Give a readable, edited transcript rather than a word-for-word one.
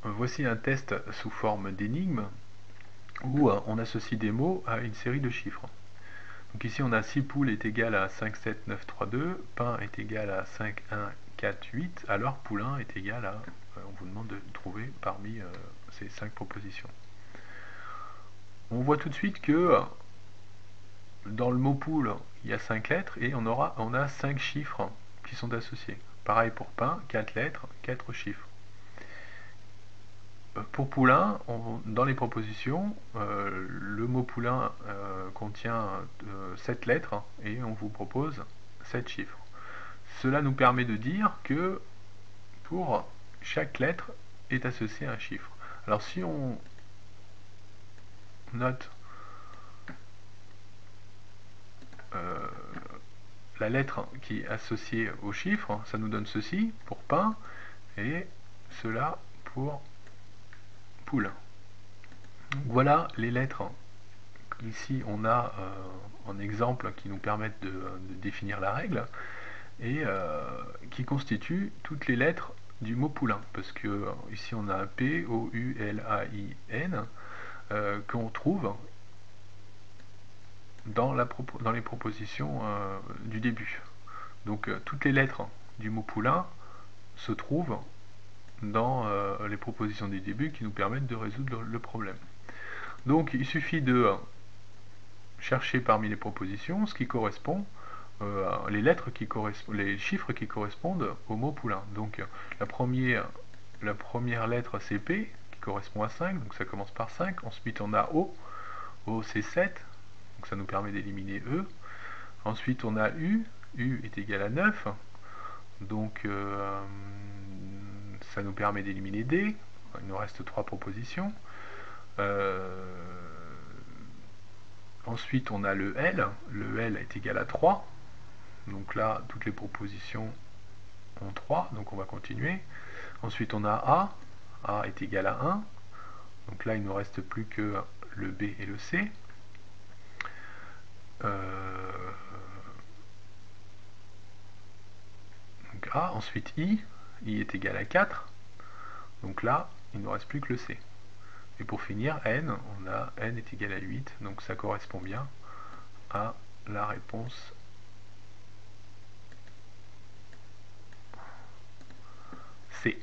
Voici un test sous forme d'énigme où on associe des mots à une série de chiffres. Donc ici on a 6 poules est égal à 5, 7, 9, 3, 2, pain est égal à 5, 1, 4, 8, alors poulain est égal à, on vous demande de trouver parmi ces 5 propositions. On voit tout de suite que dans le mot poule, il y a 5 lettres et on a 5 chiffres qui sont associés. Pareil pour pain, 4 lettres, 4 chiffres. Pour poulain, dans les propositions, le mot poulain contient 7 lettres et on vous propose 7 chiffres. Cela nous permet de dire que pour chaque lettre est associée à un chiffre. Alors si on note la lettre qui est associée au chiffre, ça nous donne ceci pour pain et cela pour poule. Donc voilà les lettres. Ici on a un exemple qui nous permettent de définir la règle et qui constitue toutes les lettres du mot poulain, parce que ici on a un P, O, U, L, A, I, N qu'on trouve dans les propositions du début. Donc toutes les lettres du mot poulain se trouvent dans les propositions du début qui nous permettent de résoudre le problème. Donc il suffit de chercher parmi les propositions ce qui correspond, les chiffres qui correspondent au mot poulain. Donc la première lettre c'est P qui correspond à 5, donc ça commence par 5. Ensuite on a O, O c'est 7, donc ça nous permet d'éliminer E. Ensuite on a U, U est égal à 9, donc ça nous permet d'éliminer D. Il nous reste 3 propositions. Ensuite on a le L est égal à 3, donc là toutes les propositions ont 3, donc on va continuer. Ensuite on a A est égal à 1, donc là il ne nous reste plus que le B et le C. Donc A, ensuite I est égal à 4, donc là il ne nous reste plus que le C. Et pour finir, N, on a N est égal à 8, donc ça correspond bien à la réponse C.